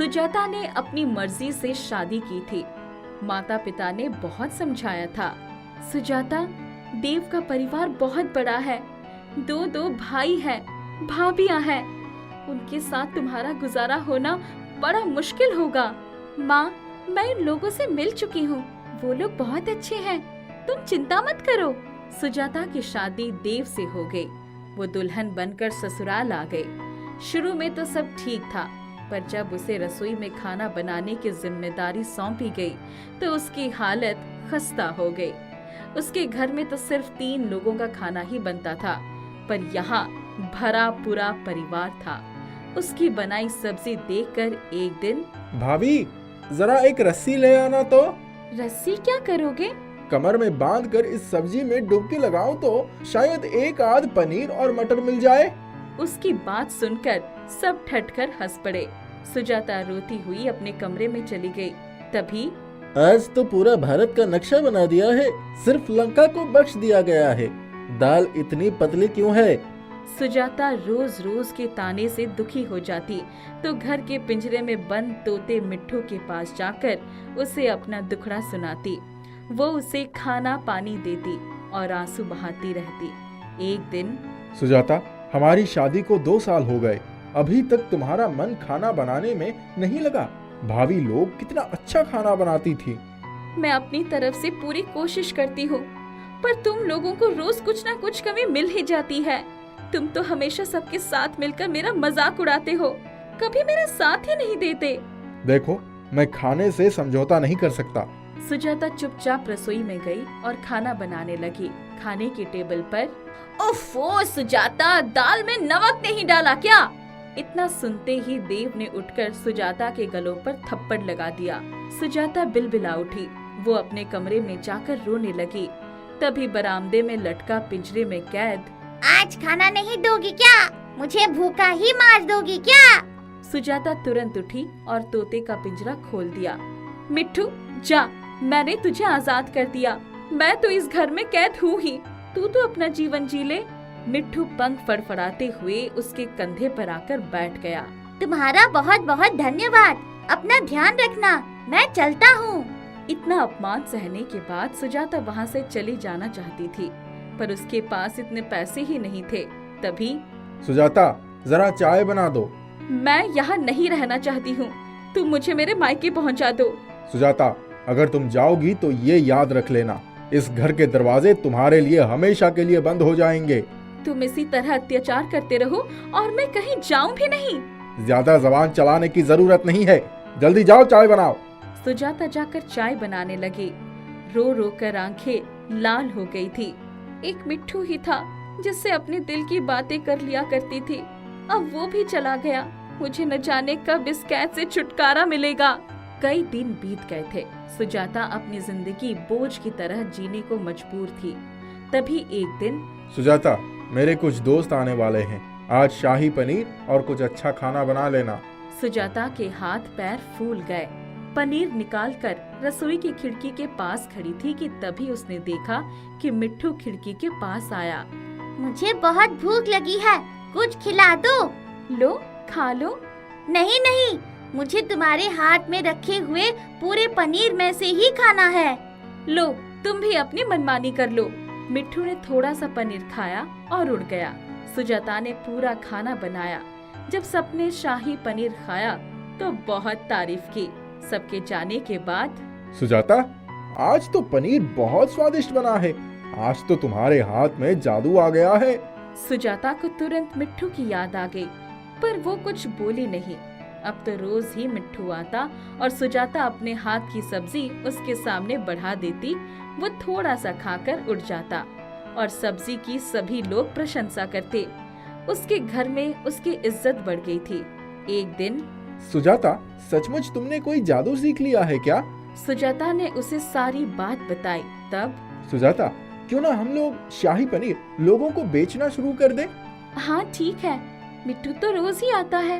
सुजाता ने अपनी मर्जी से शादी की थी। माता पिता ने बहुत समझाया था, सुजाता, देव का परिवार बहुत बड़ा है, दो भाई हैं, भाभियां हैं, उनके साथ तुम्हारा गुजारा होना बड़ा मुश्किल होगा। माँ, मैं इन लोगों से मिल चुकी हूँ, वो लोग बहुत अच्छे हैं, तुम चिंता मत करो। सुजाता की शादी देव से हो गई। वो दुल्हन बनकर ससुराल आ गई। शुरू में तो सब ठीक था, पर जब उसे रसोई में खाना बनाने की जिम्मेदारी सौंपी गई तो उसकी हालत खस्ता हो गई। उसके घर में तो सिर्फ 3 लोगों का खाना ही बनता था, पर यहाँ भरा पूरा परिवार था। उसकी बनाई सब्जी देखकर एक दिन, भाभी, जरा एक रस्सी ले आना तो। रस्सी क्या करोगे? कमर में बांधकर इस सब्जी में डुबकी लगाऊं तो शायद एक आध पनीर और मटर मिल जाए। उसकी बात सुनकर सब ठटकर हंस पड़े। सुजाता रोती हुई अपने कमरे में चली गई। तभी, आज तो पूरा भारत का नक्शा बना दिया है, सिर्फ लंका को बख्श दिया गया है। दाल इतनी पतली क्यों है? सुजाता रोज रोज के ताने से दुखी हो जाती तो घर के पिंजरे में बंद तोते मिट्ठू के पास जाकर उसे अपना दुखड़ा सुनाती। वो उसे खाना पानी देती और आंसू बहाती रहती। एक दिन, सुजाता, हमारी शादी को 2 साल हो गए, अभी तक तुम्हारा मन खाना बनाने में नहीं लगा। भाभी लोग कितना अच्छा खाना बनाती थी। मैं अपनी तरफ से पूरी कोशिश करती हूँ, पर तुम लोगों को रोज कुछ ना कुछ कमी मिल ही जाती है। तुम तो हमेशा सबके साथ मिलकर मेरा मजाक उड़ाते हो, कभी मेरा साथ ही नहीं देते। देखो, मैं खाने से समझौता नहीं कर सकता। सुजाता चुपचाप रसोई में गई और खाना बनाने लगी। खाने की टेबल पर, ओफो सुजाता, दाल में नमक नहीं डाला क्या? इतना सुनते ही देव ने उठकर सुजाता के गलों पर थप्पड़ लगा दिया। सुजाता बिलबिला उठी। वो अपने कमरे में जाकर रोने लगी। तभी बरामदे में लटका पिंजरे में कैद, आज खाना नहीं दोगी क्या? मुझे भूखा ही मार दोगी क्या? सुजाता तुरंत उठी और तोते का पिंजरा खोल दिया। मिट्ठू, जा, मैंने तुझे आजाद कर दिया। मैं तो इस घर में कैद हूँ ही, तू तो अपना जीवन जी ले। मिट्ठू पंख फड़फड़ाते हुए उसके कंधे पर आकर बैठ गया। तुम्हारा बहुत बहुत धन्यवाद। अपना ध्यान रखना, मैं चलता हूँ। इतना अपमान सहने के बाद सुजाता वहाँ से चली जाना चाहती थी, पर उसके पास इतने पैसे ही नहीं थे। तभी, सुजाता, जरा चाय बना दो। मैं यहाँ नहीं रहना चाहती हूँ, तुम मुझे मेरे मायके पहुँचा दो। सुजाता, अगर तुम जाओगी तो ये याद रख लेना, इस घर के दरवाजे तुम्हारे लिए हमेशा के लिए बंद हो जाएंगे। तुम इसी तरह अत्याचार करते रहो और मैं कहीं जाऊं भी नहीं। ज्यादा जबान चलाने की जरूरत नहीं है, जल्दी जाओ चाय बनाओ। सुजाता जाकर चाय बनाने लगी। रो रो कर आंखें लाल हो गई थी। एक मिट्ठू ही था जिससे अपने दिल की बातें कर लिया करती थी, अब वो भी चला गया। मुझे न जाने कब इस कैद से छुटकारा मिलेगा। कई दिन बीत गए थे। सुजाता अपनी जिंदगी बोझ की तरह जीने को मजबूर थी। तभी एक दिन, सुजाता, मेरे कुछ दोस्त आने वाले हैं, आज शाही पनीर और कुछ अच्छा खाना बना लेना। सुजाता के हाथ पैर फूल गए। पनीर निकालकर रसोई की खिड़की के पास खड़ी थी कि तभी उसने देखा कि मिट्ठू खिड़की के पास आया। मुझे बहुत भूख लगी है, कुछ खिला दो। लो, खा लो। नहीं नहीं, मुझे तुम्हारे हाथ में रखे हुए पूरे पनीर में से ही खाना है। लो, तुम भी अपनी मनमानी कर लो। मिट्ठू ने थोड़ा सा पनीर खाया और उड़ गया। सुजाता ने पूरा खाना बनाया। जब सबने शाही पनीर खाया तो बहुत तारीफ की। सबके जाने के बाद, सुजाता, आज तो पनीर बहुत स्वादिष्ट बना है, आज तो तुम्हारे हाथ में जादू आ गया है। सुजाता को तुरंत मिट्ठू की याद आ गई, पर वो कुछ बोली नहीं। अब तो रोज ही मिट्ठू आता और सुजाता अपने हाथ की सब्जी उसके सामने बढ़ा देती। वो थोड़ा सा खाकर उड़ जाता और सब्जी की सभी लोग प्रशंसा करते। उसके घर में उसकी इज्जत बढ़ गई थी। एक दिन, सुजाता, सचमुच तुमने कोई जादू सीख लिया है क्या? सुजाता ने उसे सारी बात बताई। तब, सुजाता, क्यों ना हम लोग शाही पनीर लोगों को बेचना शुरू कर दें? हाँ ठीक है, मिट्टू तो रोज ही आता है।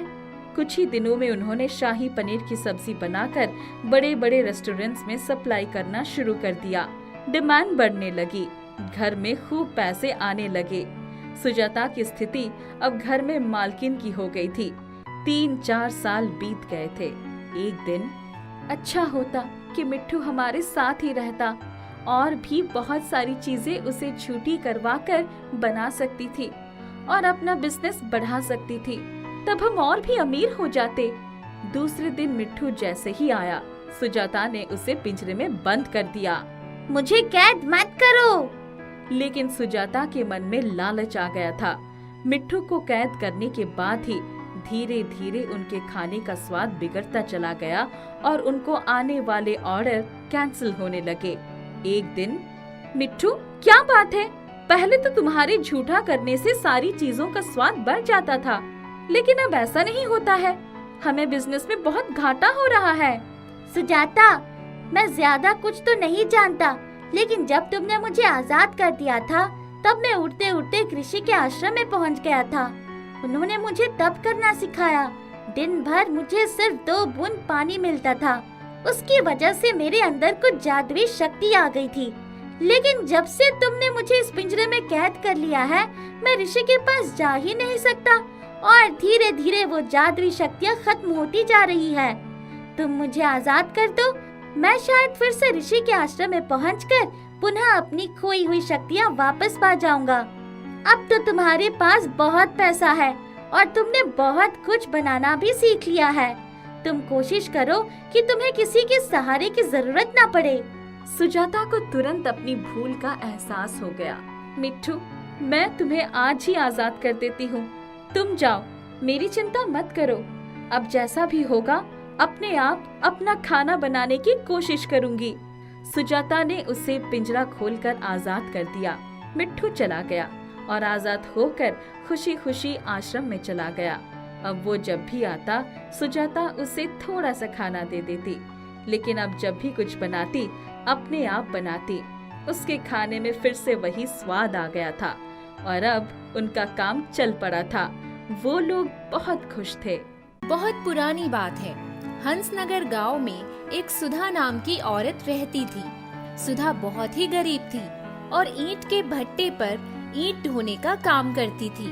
कुछ ही दिनों में उन्होंने शाही पनीर की सब्जी बनाकर बड़े बड़े रेस्टोरेंट्स में सप्लाई करना शुरू कर दिया। डिमांड बढ़ने लगी, घर में खूब पैसे आने लगे। सुजाता की स्थिति अब घर में मालकिन की हो गई थी। 3-4 साल बीत गए थे। एक दिन अच्छा होता कि मिट्ठू हमारे साथ ही रहता, और भी बहुत सारी चीजें उसे छुट्टी करवा कर बना सकती थी और अपना बिजनेस बढ़ा सकती थी। तब हम और भी अमीर हो जाते। दूसरे दिन मिट्ठू जैसे ही आया, सुजाता ने उसे पिंजरे में बंद कर दिया। मुझे कैद मत करो। लेकिन सुजाता के मन में लालच आ गया था। मिट्ठू को कैद करने के बाद ही धीरे धीरे उनके खाने का स्वाद बिगड़ता चला गया और उनको आने वाले ऑर्डर कैंसिल होने लगे। एक दिन, मिट्ठू क्या बात है? पहले तो तुम्हारे झूठा करने से सारी चीजों का स्वाद बढ़ जाता था, लेकिन अब ऐसा नहीं होता है। हमें बिजनेस में बहुत घाटा हो रहा है। सुजाता, मैं ज्यादा कुछ तो नहीं जानता, लेकिन जब तुमने मुझे आजाद कर दिया था तब मैं उड़ते उड़ते ऋषि के आश्रम में पहुंच गया था। उन्होंने मुझे तप करना सिखाया। दिन भर मुझे सिर्फ 2 बूंद पानी मिलता था। उसकी वजह से मेरे अंदर कुछ जादुई शक्ति आ गई थी। लेकिन जब से तुमने मुझे इस पिंजरे में कैद कर लिया है, मैं ऋषि के पास जा ही नहीं सकता और धीरे धीरे वो जादुई शक्तियाँ खत्म होती जा रही है। तुम मुझे आजाद कर दो, मैं शायद फिर से ऋषि के आश्रम में पहुंचकर पुनः अपनी खोई हुई शक्तियाँ वापस पा जाऊंगा। अब तो तुम्हारे पास बहुत पैसा है और तुमने बहुत कुछ बनाना भी सीख लिया है। तुम कोशिश करो कि तुम्हें किसी के सहारे की जरूरत ना पड़े। सुजाता को तुरंत अपनी भूल का एहसास हो गया। मिट्ठू, मैं तुम्हें आज ही आजाद कर देती हूँ। तुम जाओ, मेरी चिंता मत करो। अब जैसा भी होगा अपने आप अपना खाना बनाने की कोशिश करूंगी। सुजाता ने उसे पिंजरा खोलकर आजाद कर दिया। मिट्ठू चला गया और आजाद होकर खुशी खुशी आश्रम में चला गया। अब वो जब भी आता, सुजाता उसे थोड़ा सा खाना दे देती, लेकिन अब जब भी कुछ बनाती अपने आप बनाती। उसके खाने में फिर से वही स्वाद आ गया था और अब उनका काम चल पड़ा था। वो लोग बहुत खुश थे। बहुत पुरानी बात है। हंसनगर गांव में एक सुधा नाम की औरत रहती थी। सुधा बहुत ही गरीब थी और ईंट के भट्टे पर ईंट ढोने का काम करती थी।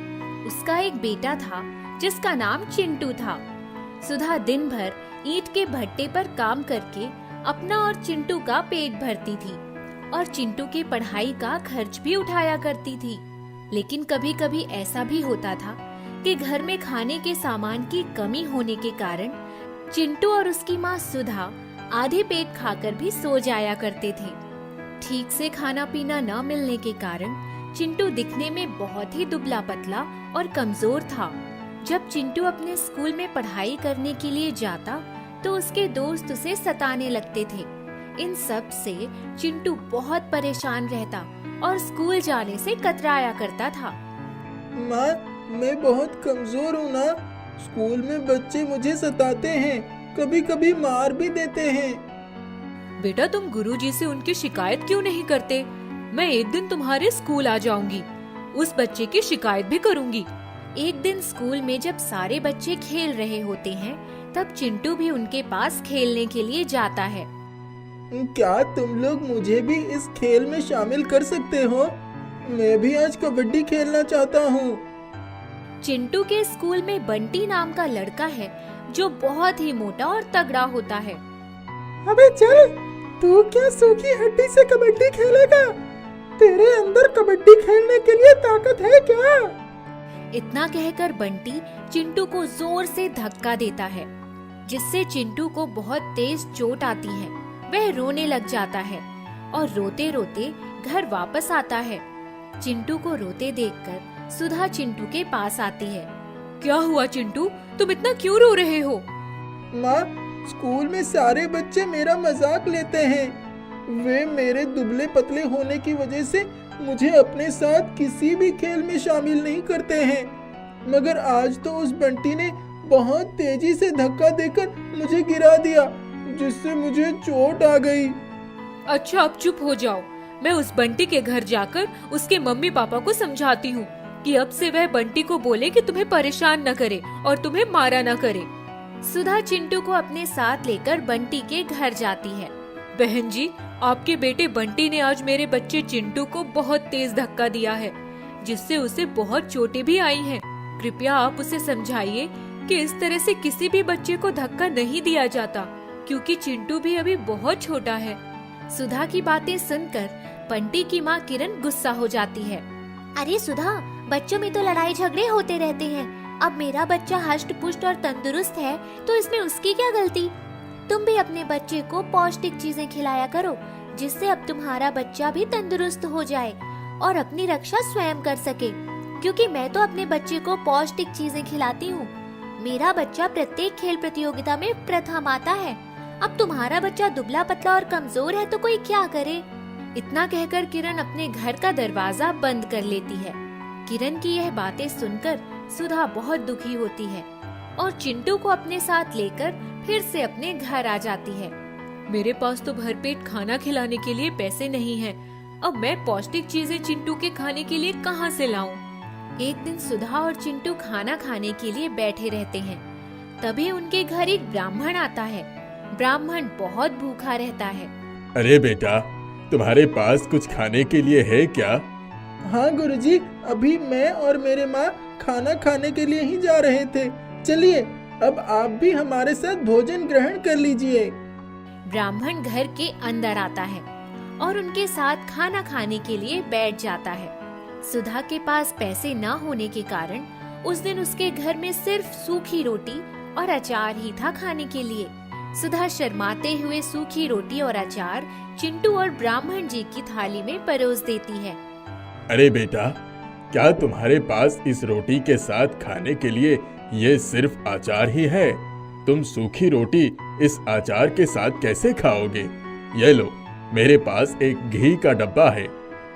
उसका एक बेटा था जिसका नाम चिंटू था। सुधा दिन भर ईंट के भट्टे पर काम करके अपना और चिंटू का पेट भरती थी और चिंटू की पढ़ाई का खर्च भी उठाया करती थी। लेकिन कभी कभी ऐसा भी होता था कि घर में खाने के सामान की कमी होने के कारण चिंटू और उसकी माँ सुधा आधे पेट खाकर भी सो जाया करते थे। ठीक से खाना पीना न मिलने के कारण चिंटू दिखने में बहुत ही दुबला पतला और कमजोर था। जब चिंटू अपने स्कूल में पढ़ाई करने के लिए जाता तो उसके दोस्त उसे सताने लगते थे। इन सब से चिंटू बहुत परेशान रहता और स्कूल जाने से कतराया करता था। माँ, मैं बहुत कमजोर हूँ ना। स्कूल में बच्चे मुझे सताते हैं, कभी कभी मार भी देते हैं। बेटा, तुम गुरुजी से उनकी शिकायत क्यों नहीं करते? मैं एक दिन तुम्हारे स्कूल आ जाऊंगी, उस बच्चे की शिकायत भी करूंगी। एक दिन स्कूल में जब सारे बच्चे खेल रहे होते हैं तब चिंटू भी उनके पास खेलने के लिए जाता है। क्या तुम लोग मुझे भी इस खेल में शामिल कर सकते हो? मैं भी आज कबड्डी खेलना चाहता हूँ। चिंटू के स्कूल में बंटी नाम का लड़का है जो बहुत ही मोटा और तगड़ा होता है। अबे चल, तू क्या सूखी हड्डी से कबड्डी खेलेगा? तेरे अंदर कबड्डी खेलने के लिए ताकत है क्या? इतना कहकर बंटी चिंटू को जोर से धक्का देता है, जिससे चिंटू को बहुत तेज चोट आती है। वह रोने लग जाता है और रोते रोते घर वापस आता है। चिंटू को रोते देखकर सुधा चिंटू के पास आती है। क्या हुआ चिंटू, तुम इतना क्यों रो रहे हो? माँ, स्कूल में सारे बच्चे मेरा मजाक लेते हैं। वे मेरे दुबले पतले होने की वजह से मुझे अपने साथ किसी भी खेल में शामिल नहीं करते हैं। मगर आज तो उस बंटी ने बहुत तेजी से धक्का देकर मुझे गिरा दिया, जिससे मुझे चोट आ गई। अच्छा, अब चुप हो जाओ। मैं उस बंटी के घर जाकर उसके मम्मी पापा को समझाती हूँ कि अब से वह बंटी को बोले कि तुम्हें परेशान न करे और तुम्हें मारा न करे। सुधा चिंटू को अपने साथ लेकर बंटी के घर जाती है। बहन जी, आपके बेटे बंटी ने आज मेरे बच्चे चिंटू को बहुत तेज धक्का दिया है, जिससे उसे बहुत चोटें भी आई हैं। कृपया आप उसे समझाइए कि इस तरह से किसी भी बच्चे को धक्का नहीं दिया जाता, क्योंकि चिंटू भी अभी बहुत छोटा है। सुधा की बातें सुनकर बंटी की माँ किरण गुस्सा हो जाती है। अरे सुधा, बच्चों में तो लड़ाई झगड़े होते रहते हैं। अब मेरा बच्चा हष्ट पुष्ट और तंदुरुस्त है तो इसमें उसकी क्या गलती। तुम भी अपने बच्चे को पौष्टिक चीजें खिलाया करो, जिससे अब तुम्हारा बच्चा भी तंदुरुस्त हो जाए और अपनी रक्षा स्वयं कर सके। क्योंकि मैं तो अपने बच्चे को पौष्टिक चीजें खिलाती हूँ। मेरा बच्चा प्रत्येक खेल प्रतियोगिता में प्रथम आता है। अब तुम्हारा बच्चा दुबला पतला और कमजोर है तो कोई क्या करे। इतना कहकर किरण अपने घर का दरवाजा बंद कर लेती है। किरण की यह बातें सुनकर सुधा बहुत दुखी होती है और चिंटू को अपने साथ लेकर फिर से अपने घर आ जाती है। मेरे पास तो भरपेट खाना खिलाने के लिए पैसे नहीं हैं। अब मैं पौष्टिक चीजें चिंटू के खाने के लिए कहाँ से लाऊं? एक दिन सुधा और चिंटू खाना खाने के लिए बैठे रहते हैं। तभी उनके घर एक ब्राह्मण आता है। ब्राह्मण बहुत भूखा रहता है। अरे बेटा, तुम्हारे पास कुछ खाने के लिए है क्या? हाँ गुरुजी, अभी मैं और मेरे माँ खाना खाने के लिए ही जा रहे थे। चलिए अब आप भी हमारे साथ भोजन ग्रहण कर लीजिए। ब्राह्मण घर के अंदर आता है और उनके साथ खाना खाने के लिए बैठ जाता है। सुधा के पास पैसे न होने के कारण उस दिन उसके घर में सिर्फ सूखी रोटी और अचार ही था खाने के लिए। सुधा शर्माते हुए सूखी रोटी और अचार चिंटू और ब्राह्मण जी की थाली में परोस देती है। अरे बेटा, क्या तुम्हारे पास इस रोटी के साथ खाने के लिए ये सिर्फ अचार ही है? तुम सूखी रोटी इस अचार के साथ कैसे खाओगे? ये लो, मेरे पास एक घी का डब्बा है।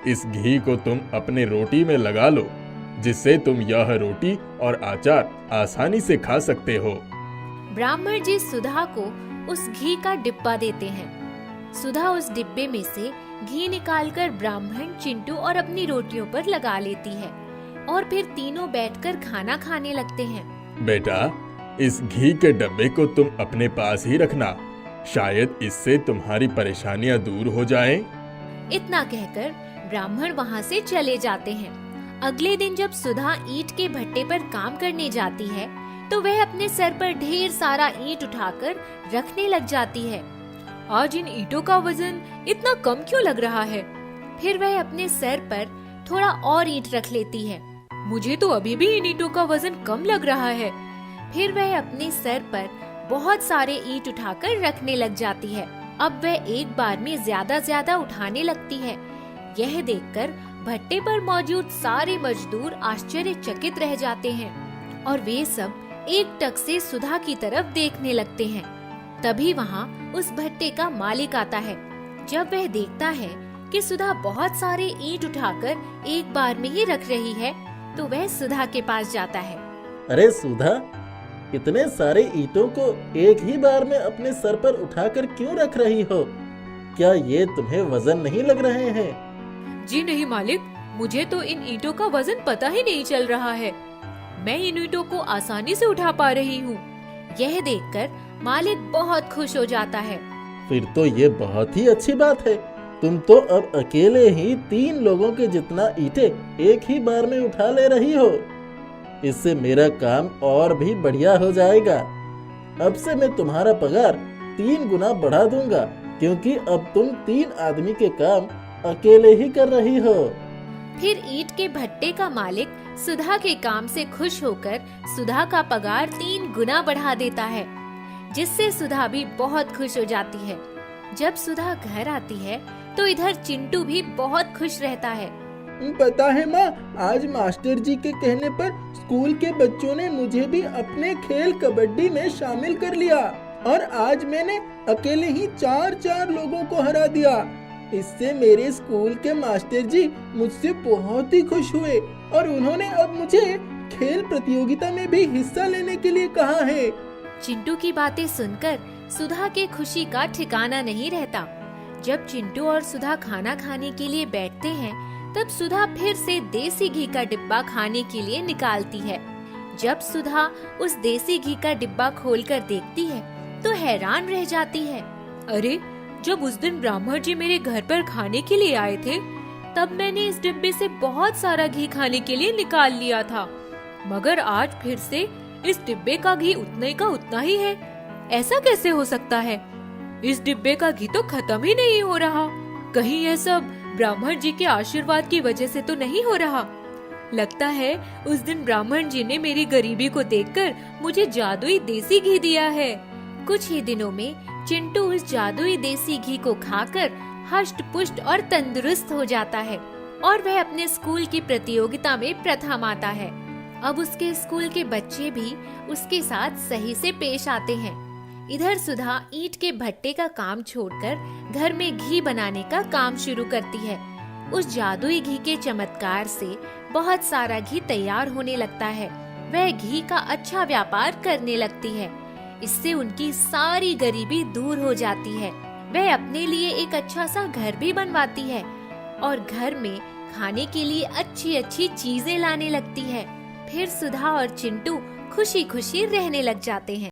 इस घी को तुम अपने रोटी में लगा लो, जिससे तुम यह रोटी और अचार आसानी से खा सकते हो। ब्राह्मण जी सुधा को उस घी का डिब्बा देते हैं। सुधा उस डिब्बे में से घी निकालकर ब्राह्मण, चिंटू और अपनी रोटियों पर लगा लेती है और फिर तीनों बैठकर खाना खाने लगते हैं। बेटा, इस घी के डब्बे को तुम अपने पास ही रखना, शायद इससे तुम्हारी परेशानियां दूर हो जाएं। इतना कहकर ब्राह्मण वहाँ से चले जाते हैं। अगले दिन जब सुधा ईंट के भट्टे पर काम करने जाती है तो वह अपने सर पर ढेर सारा ईंट उठाकर रखने लग जाती है। आज इन ईंटों का वजन इतना कम क्यों लग रहा है? फिर वह अपने सर पर थोड़ा और ईंट रख लेती है। मुझे तो अभी भी इन ईंटों का वजन कम लग रहा है। फिर वह अपने सर पर बहुत सारे ईंट उठाकर रखने लग जाती है। अब वह एक बार में ज्यादा उठाने लगती है। यह देखकर भट्टे पर मौजूद सारे मजदूर आश्चर्यचकित रह जाते हैं और वे सब एक टक से सुधा की तरफ देखने लगते हैं। तभी वहाँ उस भट्टे का मालिक आता है। जब वह देखता है कि सुधा बहुत सारे ईंट उठाकर एक बार में ही रख रही है तो वह सुधा के पास जाता है। अरे सुधा, इतने सारे ईंटों को एक ही बार में अपने सर पर उठाकर क्यों रख रही हो? क्या ये तुम्हें वजन नहीं लग रहे हैं? जी नहीं मालिक, मुझे तो इन ईंटों का वजन पता ही नहीं चल रहा है। मैं इन ईंटों को आसानी से उठा पा रही हूँ। यह देखकर मालिक बहुत खुश हो जाता है। फिर तो ये बहुत ही अच्छी बात है। तुम तो अब अकेले ही 3 लोगों के जितना ईंटें एक ही बार में उठा ले रही हो। इससे मेरा काम और भी बढ़िया हो जाएगा। अब से मैं तुम्हारा पगार 3 गुना बढ़ा दूंगा, क्योंकि अब तुम 3 आदमी के काम अकेले ही कर रही हो। फिर ईंट के भट्टे का मालिक सुधा के काम से खुश होकर सुधा का पगार 3 गुना बढ़ा देता है, जिससे सुधा भी बहुत खुश हो जाती है। जब सुधा घर आती है तो इधर चिंटू भी बहुत खुश रहता है। पता है माँ, आज मास्टर जी के कहने पर स्कूल के बच्चों ने मुझे भी अपने खेल कबड्डी में शामिल कर लिया और आज मैंने अकेले ही 4 लोगों को हरा दिया। इससे मेरे स्कूल के मास्टर जी मुझसे बहुत ही खुश हुए और उन्होंने अब मुझे खेल प्रतियोगिता में भी हिस्सा लेने के लिए कहा है। चिंटू की बातें सुनकर सुधा के खुशी का ठिकाना नहीं रहता। जब चिंटू और सुधा खाना खाने के लिए बैठते हैं तब सुधा फिर से देसी घी का डिब्बा खाने के लिए निकालती है। जब सुधा उस देसी घी का डिब्बा खोलकर देखती है तो हैरान रह जाती है। अरे, जब उस दिन ब्राह्मण जी मेरे घर पर खाने के लिए आए थे तब मैंने इस डिब्बे से बहुत सारा घी खाने के लिए निकाल लिया था, मगर आज फिर से इस डिब्बे का घी उतने का उतना ही है। ऐसा कैसे हो सकता है? इस डिब्बे का घी तो खत्म ही नहीं हो रहा। कहीं यह सब ब्राह्मण जी के आशीर्वाद की वजह से तो नहीं हो रहा। लगता है उस दिन ब्राह्मण जी ने मेरी गरीबी को देखकर मुझे जादुई देसी घी दिया है। कुछ ही दिनों में चिंटू उस जादुई देसी घी को खाकर हष्ट पुष्ट और तंदुरुस्त हो जाता है और वह अपने स्कूल की प्रतियोगिता में प्रथम आता है। अब उसके स्कूल के बच्चे भी उसके साथ सही से पेश आते हैं। इधर सुधा ईंट के भट्टे का काम छोड़कर घर में घी बनाने का काम शुरू करती है। उस जादुई घी के चमत्कार से बहुत सारा घी तैयार होने लगता है। वह घी का अच्छा व्यापार करने लगती है। इससे उनकी सारी गरीबी दूर हो जाती है। वह अपने लिए एक अच्छा सा घर भी बनवाती है और घर में खाने के लिए अच्छी अच्छी चीजें लाने लगती है। फिर सुधा और चिंटू खुशी खुशी रहने लग जाते हैं।